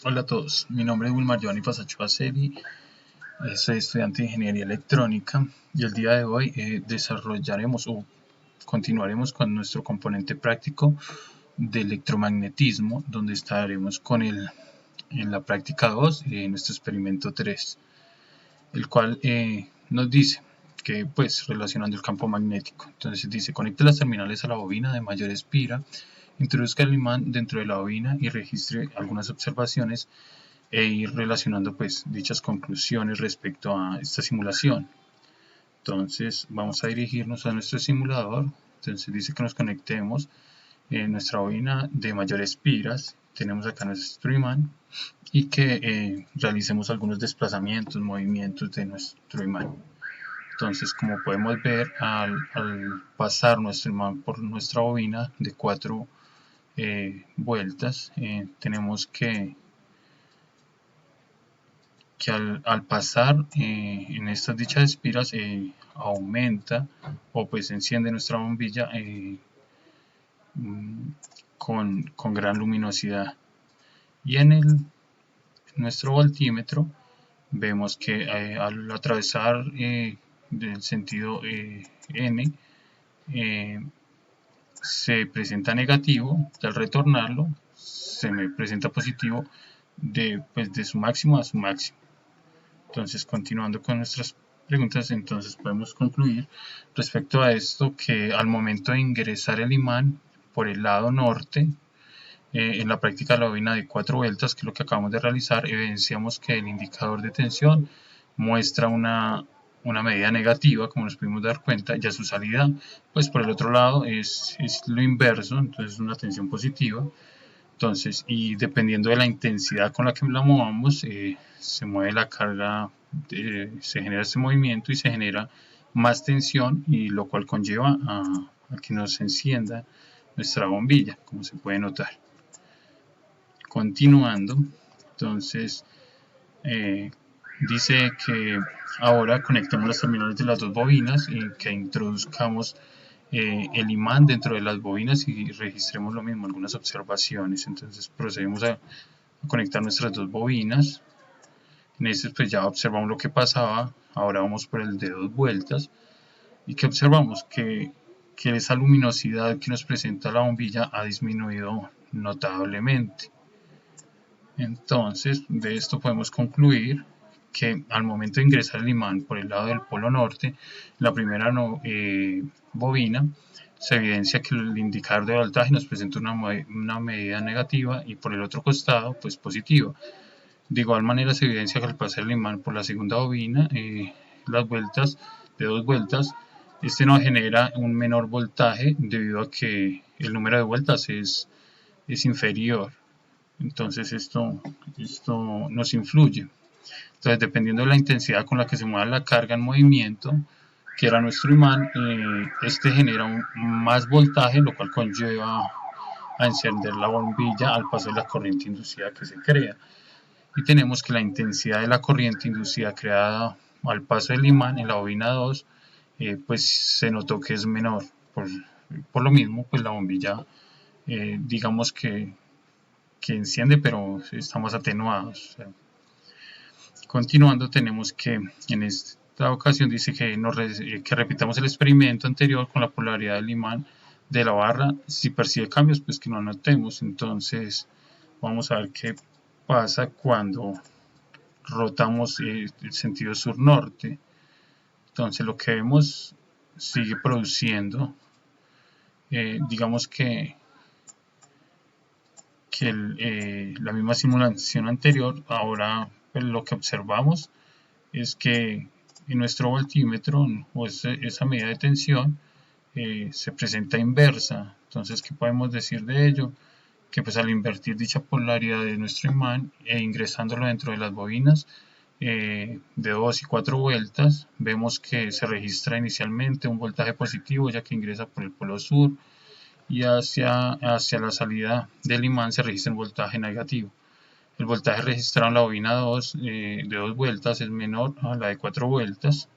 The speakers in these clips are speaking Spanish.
Hola a todos, mi nombre es Wilmar Giovanni Pasacho Aceri, soy estudiante de Ingeniería Electrónica y el día de hoy desarrollaremos o continuaremos con nuestro componente práctico de electromagnetismo, donde estaremos con en la práctica 2, nuestro experimento 3, el cual nos dice que pues relacionando el campo magnético, entonces dice conecte las terminales a la bobina de mayor espira, introduzca el imán dentro de la bobina y registre algunas observaciones e ir relacionando pues dichas conclusiones respecto a esta simulación. Entonces vamos a dirigirnos a nuestro simulador. Entonces dice que nos conectemos en nuestra bobina de mayores piras. Tenemos acá nuestro imán y que realicemos algunos desplazamientos, movimientos de nuestro imán. Entonces, como podemos ver, al pasar nuestro imán por nuestra bobina de 4 vueltas, tenemos que al pasar en estas dichas espiras aumenta o pues enciende nuestra bombilla con gran luminosidad. Y nuestro voltímetro vemos que al atravesar del sentido N se presenta negativo, y al retornarlo se me presenta positivo de su máximo a su máximo. Entonces, continuando con nuestras preguntas, entonces podemos concluir respecto a esto que al momento de ingresar el imán por el lado norte, en la práctica de la bobina de 4 vueltas, que es lo que acabamos de realizar, evidenciamos que el indicador de tensión muestra una medida negativa, como nos pudimos dar cuenta, y a su salida, pues por el otro lado es lo inverso, entonces una tensión positiva. Entonces, y dependiendo de la intensidad con la que la movamos, se mueve la carga, se genera este movimiento y se genera más tensión, y lo cual conlleva a que nos encienda nuestra bombilla, como se puede notar. Continuando, entonces, dice que ahora conectemos las terminales de las dos bobinas y que introduzcamos el imán dentro de las bobinas y registremos lo mismo, algunas observaciones. Entonces procedemos a conectar nuestras dos bobinas. En este pues ya observamos lo que pasaba. Ahora vamos por el de 2 vueltas y que observamos que esa luminosidad que nos presenta la bombilla ha disminuido notablemente. Entonces de esto podemos concluir que al momento de ingresar el imán por el lado del polo norte, la primera bobina, se evidencia que el indicador de voltaje nos presenta una medida negativa y por el otro costado pues positiva. De igual manera se evidencia que al pasar el imán por la segunda bobina, las vueltas de 2 vueltas, este nos genera un menor voltaje debido a que el número de vueltas es inferior. Entonces esto nos influye. Entonces, dependiendo de la intensidad con la que se mueva la carga en movimiento, que era nuestro imán, este genera más voltaje, lo cual conlleva a encender la bombilla al paso de la corriente inducida que se crea. Y tenemos que la intensidad de la corriente inducida creada al paso del imán en la bobina 2, pues se notó que es menor. Por lo mismo, pues la bombilla, digamos que enciende, pero está más atenuada. O sea, continuando, tenemos que en esta ocasión dice que repitamos el experimento anterior con la polaridad del imán de la barra. Si percibe cambios, pues que no notemos. Entonces vamos a ver qué pasa cuando rotamos el sentido sur-norte. Entonces lo que vemos sigue produciendo, digamos que la misma simulación anterior. Ahora pues, lo que observamos es que en nuestro voltímetro o esa medida de tensión se presenta inversa. Entonces, ¿qué podemos decir de ello? Que pues al invertir dicha polaridad de nuestro imán e ingresándolo dentro de las bobinas de 2 y 4 vueltas, vemos que se registra inicialmente un voltaje positivo ya que ingresa por el polo sur, y hacia la salida del imán se registra un voltaje negativo. El voltaje registrado en la bobina 2 de 2 vueltas es menor a la de 4 vueltas,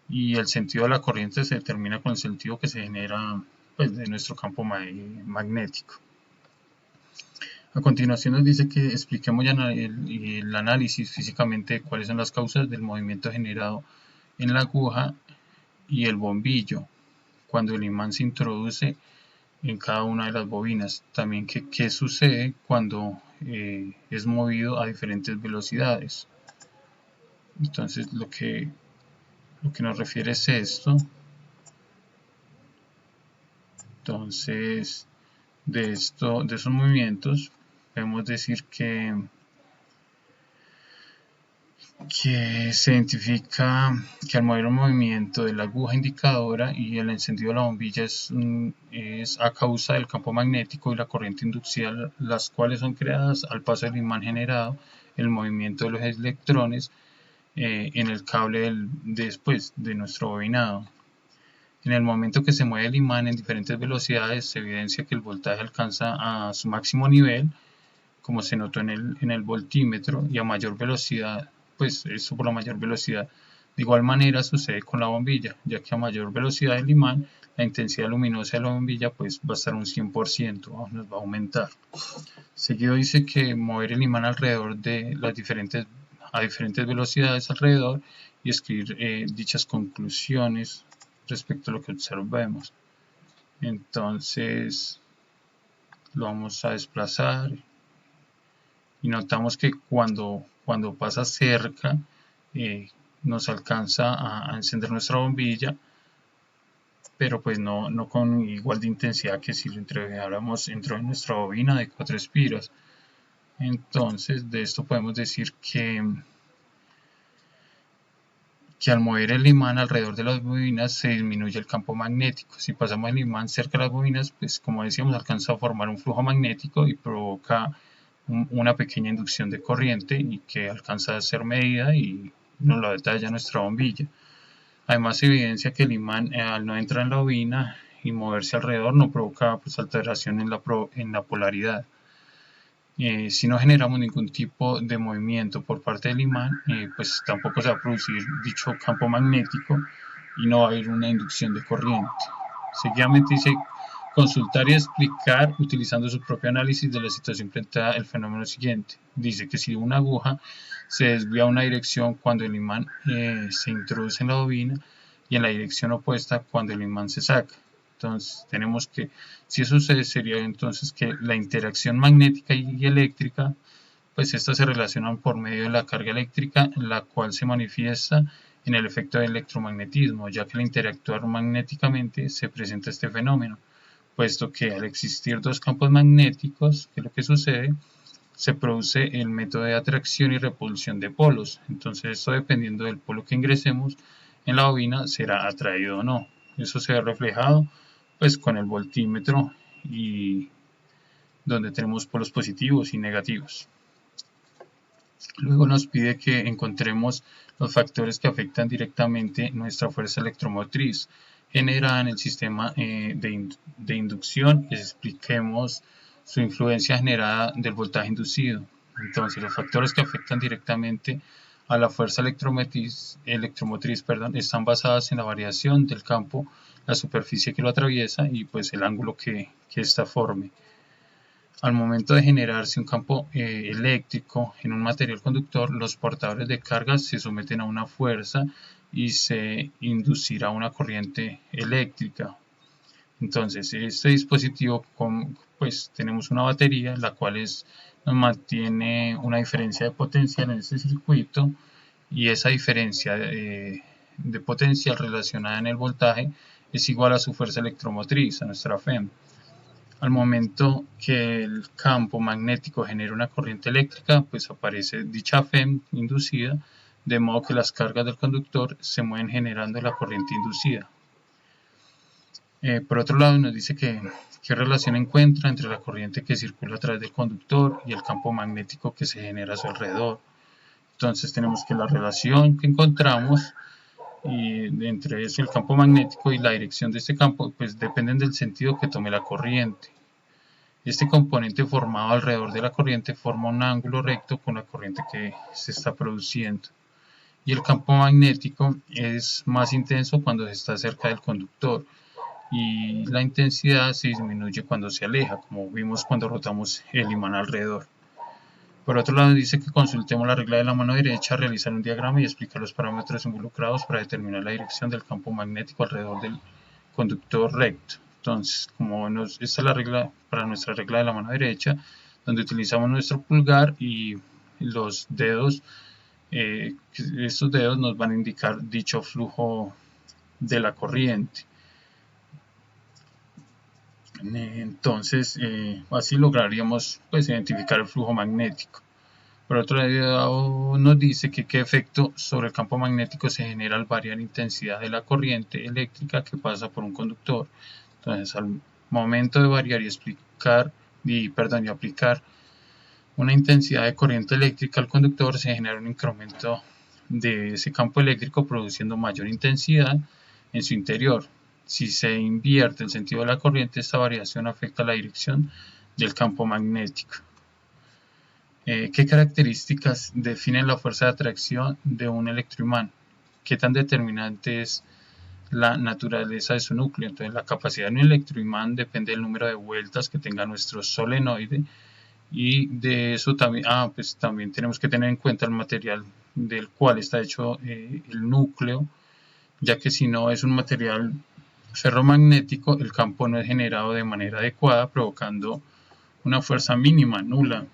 y el sentido de la corriente se determina con el sentido que se genera pues, de nuestro campo magnético. A continuación nos dice que expliquemos el análisis físicamente de cuáles son las causas del movimiento generado en la aguja y el bombillo cuando el imán se introduce en cada una de las bobinas. También qué sucede cuando es movido a diferentes velocidades. Entonces lo que nos refiere es esto. Entonces de esos movimientos podemos decir que se identifica que al mover el movimiento de la aguja indicadora y el encendido de la bombilla es a causa del campo magnético y la corriente inducida, las cuales son creadas al paso del imán generado, el movimiento de los electrones en el cable después de nuestro bobinado. En el momento que se mueve el imán en diferentes velocidades, se evidencia que el voltaje alcanza a su máximo nivel, como se notó en el voltímetro, y a mayor velocidad, pues eso por la mayor velocidad. De igual manera sucede con la bombilla, ya que a mayor velocidad del imán, la intensidad luminosa de la bombilla pues va a estar un 100%, nos va a aumentar. Seguido dice que mover el imán alrededor de a diferentes velocidades alrededor y escribir dichas conclusiones respecto a lo que observemos. Entonces lo vamos a desplazar y notamos que cuando pasa cerca nos alcanza a encender nuestra bombilla, pero pues no con igual de intensidad que si lo entregáramos dentro de nuestra bobina de 4 espiras. Entonces de esto podemos decir que al mover el imán alrededor de las bobinas se disminuye el campo magnético. Si pasamos el imán cerca de las bobinas, pues como decíamos, alcanza a formar un flujo magnético y provoca una pequeña inducción de corriente y que alcanza a ser medida y nos lo detalla nuestra bombilla. Además se evidencia que el imán al no entrar en la bobina y moverse alrededor no provoca pues, alteración en la polaridad. Si no generamos ningún tipo de movimiento por parte del imán, pues tampoco se va a producir dicho campo magnético y no va a haber una inducción de corriente. Seguidamente dice consultar y explicar utilizando su propio análisis de la situación planteada el fenómeno siguiente. Dice que si una aguja se desvía a una dirección cuando el imán se introduce en la bobina y en la dirección opuesta cuando el imán se saca. Entonces tenemos que, si eso sucede, sería entonces que la interacción magnética y eléctrica, pues estas se relacionan por medio de la carga eléctrica, la cual se manifiesta en el efecto de electromagnetismo, ya que al interactuar magnéticamente se presenta este fenómeno, puesto que al existir dos campos magnéticos, ¿qué es lo que sucede? Se produce el método de atracción y repulsión de polos. Entonces esto dependiendo del polo que ingresemos en la bobina será atraído o no. Eso se ve reflejado pues con el voltímetro y donde tenemos polos positivos y negativos. Luego nos pide que encontremos los factores que afectan directamente nuestra fuerza electromotriz generada en el sistema de inducción y expliquemos su influencia generada del voltaje inducido. Entonces, los factores que afectan directamente a la fuerza electromotriz están basadas en la variación del campo, la superficie que lo atraviesa y pues el ángulo que ésta forme. Al momento de generarse un campo eléctrico en un material conductor, los portadores de carga se someten a una fuerza y se inducirá una corriente eléctrica. Entonces, este dispositivo, pues tenemos una batería, la cual nos mantiene una diferencia de potencial en este circuito y esa diferencia de potencial relacionada en el voltaje es igual a su fuerza electromotriz, a nuestra FEM. Al momento que el campo magnético genera una corriente eléctrica, pues aparece dicha FEM inducida, de modo que las cargas del conductor se mueven generando la corriente inducida. Por otro lado, nos dice qué relación encuentra entre la corriente que circula a través del conductor y el campo magnético que se genera a su alrededor. Entonces tenemos que la relación que encontramos entre el campo magnético y la dirección de este campo, pues dependen del sentido que tome la corriente. Este componente formado alrededor de la corriente forma un ángulo recto con la corriente que se está produciendo. Y el campo magnético es más intenso cuando está cerca del conductor. y la intensidad se disminuye cuando se aleja, como vimos cuando rotamos el imán alrededor. Por otro lado, dice que consultemos la regla de la mano derecha, realizar un diagrama y explicar los parámetros involucrados para determinar la dirección del campo magnético alrededor del conductor recto. Entonces, esta es la regla para nuestra regla de la mano derecha, donde utilizamos nuestro pulgar y los dedos. Estos dedos nos van a indicar dicho flujo de la corriente. Entonces, así lograríamos identificar el flujo magnético. Por otro lado, nos dice que qué efecto sobre el campo magnético se genera al variar la intensidad de la corriente eléctrica que pasa por un conductor. Entonces, al momento de variar y aplicar una intensidad de corriente eléctrica al conductor, se genera un incremento de ese campo eléctrico produciendo mayor intensidad en su interior. Si se invierte el sentido de la corriente, esta variación afecta la dirección del campo magnético. ¿Qué características definen la fuerza de atracción de un electroimán? ¿Qué tan determinante es la naturaleza de su núcleo? Entonces, la capacidad de un electroimán depende del número de vueltas que tenga nuestro solenoide, y de eso también, pues también tenemos que tener en cuenta el material del cual está hecho el núcleo, ya que si no es un material ferromagnético, el campo no es generado de manera adecuada, provocando una fuerza mínima, nula.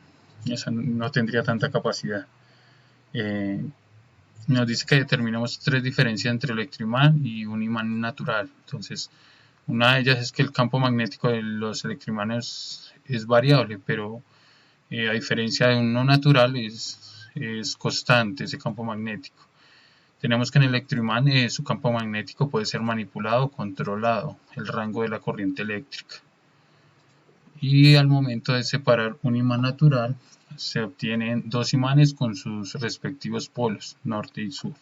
Esa no tendría tanta capacidad. Nos dice que determinamos tres diferencias entre electroimán y un imán natural. Entonces, una de ellas es que el campo magnético de los electroimanes es variable, pero a diferencia de uno natural es constante ese campo magnético. Tenemos que en el electroimán su campo magnético puede ser manipulado o controlado, el rango de la corriente eléctrica. Y al momento de separar un imán natural, se obtienen dos imanes con sus respectivos polos, norte y sur.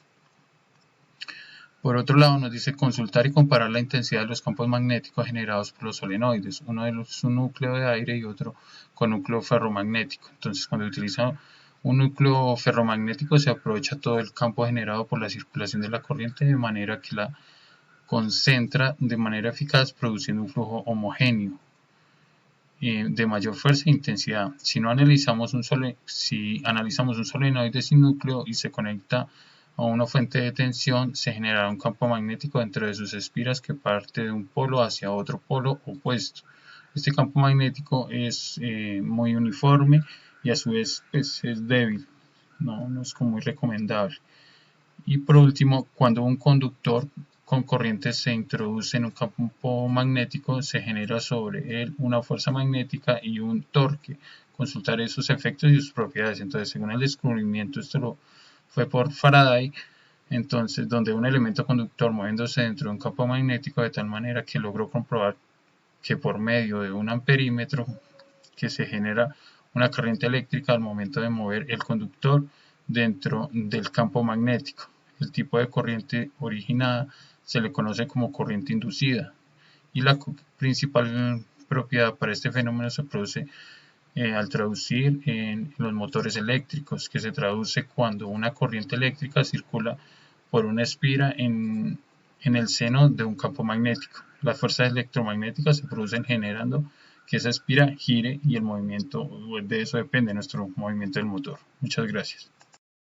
Por otro lado, nos dice consultar y comparar la intensidad de los campos magnéticos generados por los solenoides. Uno de ellos es un núcleo de aire y otro con núcleo ferromagnético. Entonces, cuando utiliza un núcleo ferromagnético, se aprovecha todo el campo generado por la circulación de la corriente de manera que la concentra de manera eficaz, produciendo un flujo homogéneo de mayor fuerza e intensidad. Si analizamos un solenoide sin núcleo y se conecta a una fuente de tensión, se generará un campo magnético dentro de sus espiras que parte de un polo hacia otro polo opuesto. Este campo magnético es muy uniforme y a su vez es débil, no es como muy recomendable. Y por último, cuando un conductor con corriente se introduce en un campo magnético, se genera sobre él una fuerza magnética y un torque. Consultar esos efectos y sus propiedades. Entonces, según el descubrimiento, esto fue por Faraday, entonces, donde un elemento conductor moviéndose dentro de un campo magnético de tal manera que logró comprobar que por medio de un amperímetro que se genera una corriente eléctrica al momento de mover el conductor dentro del campo magnético. El tipo de corriente originada se le conoce como corriente inducida, y la principal propiedad para este fenómeno se produce al traducir en los motores eléctricos, que se traduce cuando una corriente eléctrica circula por una espira en el seno de un campo magnético. Las fuerzas electromagnéticas se producen generando que esa espira gire, y el movimiento de eso depende de nuestro movimiento del motor. Muchas gracias.